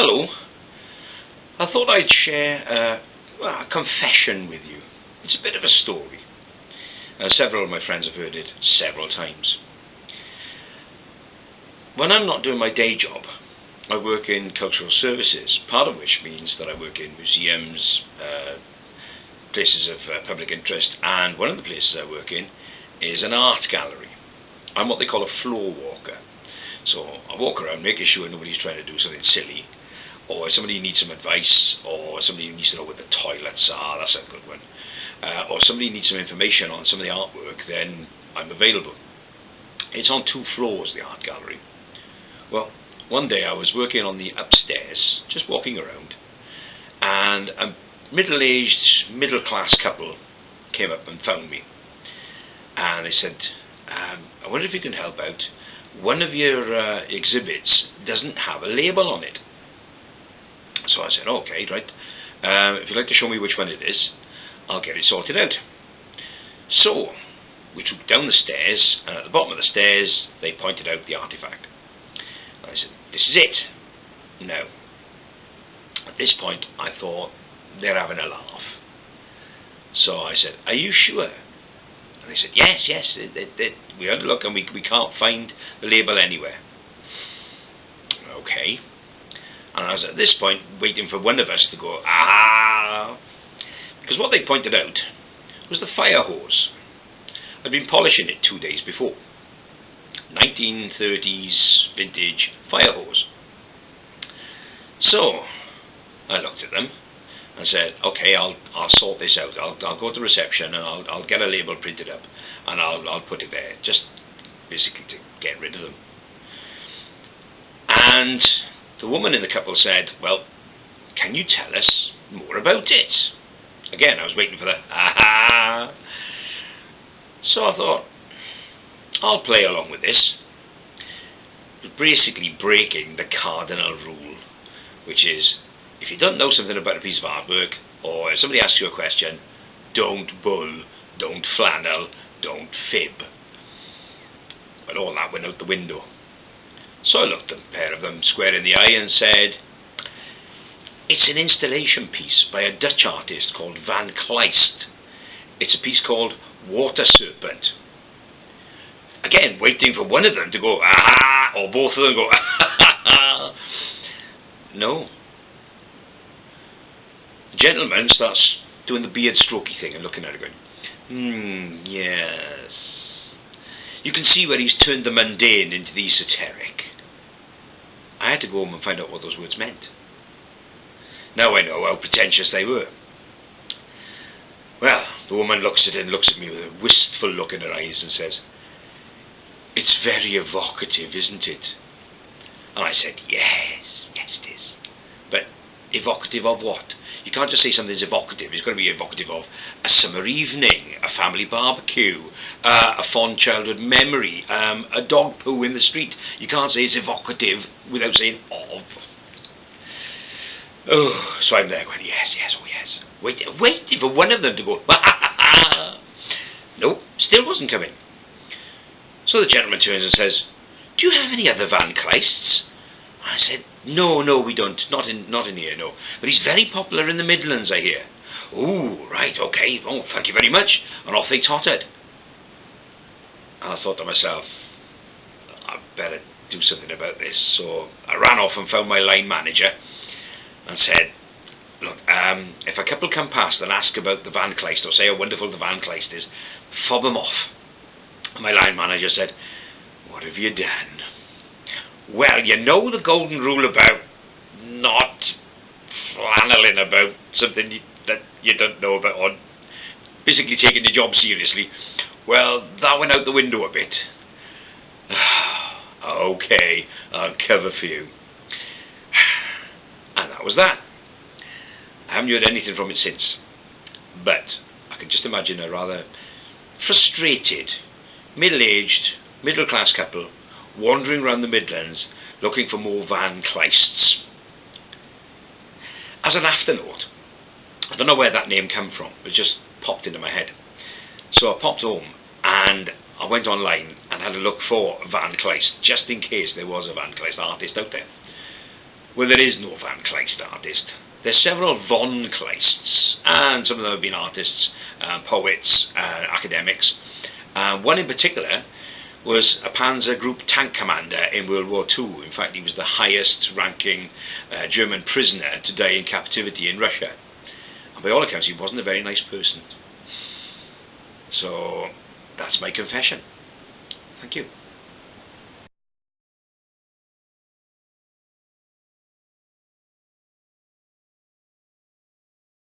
Hello. I thought I'd share a confession with you. It's a bit of a story. Several of my friends have heard it several times. When I'm not doing my day job, I work in cultural services, part of which means that I work in museums, places of public interest, and one of the places I work in is an art gallery. I'm what they call a floor walker. So I walk around making sure nobody's trying to do something silly, or if somebody needs some advice, or somebody needs to know where the toilets are, that's a good one, or somebody needs some information on some of the artwork, then I'm available. It's on 2 floors, the art gallery. Well, one day I was working on the upstairs, just walking around, and a middle-aged, middle-class couple came up and found me. And they said, I wonder if you can help out. One of your exhibits doesn't have a label on it. So I said, okay, right. If you'd like to show me which one it is, I'll get it sorted out. So we took down the stairs, and at the bottom of the stairs, they pointed out the artifact. I said, this is it. No. At this point, I thought, they're having a laugh. So I said, are you sure? And they said, yes. We had a look and we can't find the label anywhere. Okay. And I was at this point waiting for one of us to go, ah! Because what they pointed out was the fire hose. I'd been polishing it 2 days before. 1930s vintage fire hose. So I looked at them and said, okay, I'll sort this out. I'll go to reception and I'll get a label printed up and I'll put it there, just basically to get rid of them. And the woman in the couple said, well, can you tell us more about it? Again, I was waiting for the aha. So I thought, I'll play along with this. Basically breaking the cardinal rule, which is, if you don't know something about a piece of artwork, or if somebody asks you a question, don't bull, don't flannel, don't fib. But all that went out the window. So I looked at a pair of them square in the eye and said, it's an installation piece by a Dutch artist called Van Kleist. It's a piece called Water Serpent. Again, waiting for one of them to go, ah, or both of them go, ah. No. The gentleman starts doing the beard strokey thing and looking at it going, yes. You can see where he's turned the mundane into the esoteric. I had to go home and find out what those words meant. Now I know how pretentious they were. Well, the woman looks at it and looks at me with a wistful look in her eyes and says, it's very evocative, isn't it? And I said, yes it is. But evocative of what? You can't just say something's evocative. It's got to be evocative of a summer evening, a family barbecue, a fond childhood memory, a dog poo in the street. You can't say it's evocative without saying of. Oh, so I'm there going, yes, oh yes. Waiting for one of them to go, no, still wasn't coming. So the gentleman turns and says, do you have any other Van Kleists? I said, no, we don't. Not in here, no. But he's very popular in the Midlands, I hear. Oh, right, okay. Oh, thank you very much. And off they tottered. And I thought to myself, I better do something about this. So I ran off and found my line manager and said, look, if a couple come past and ask about the Van Kleist or say how wonderful the Van Kleist is, fob them off. And my line manager said, what have you done? Well, you know the golden rule about not flanneling about something that you don't know about, or basically taking the job seriously. Well, that went out the window a bit. Okay, I'll cover for you. And that was that. I haven't heard anything from it since. But I can just imagine a rather frustrated, middle-aged, middle-class couple wandering around the Midlands looking for more Van Kleists. As an afternote, I don't know where that name came from, it just popped into my head. So I popped home and I went online and had a look for Van Kleist, just in case there was a Van Kleist artist out there. Well, there is no Van Kleist artist. There's several von Kleists, and some of them have been artists, poets, academics. One in particular was a Panzer Group tank commander in World War II. In fact, he was the highest ranking German prisoner to die in captivity in Russia. And by all accounts, he wasn't a very nice person. So, that's my confession. Thank you.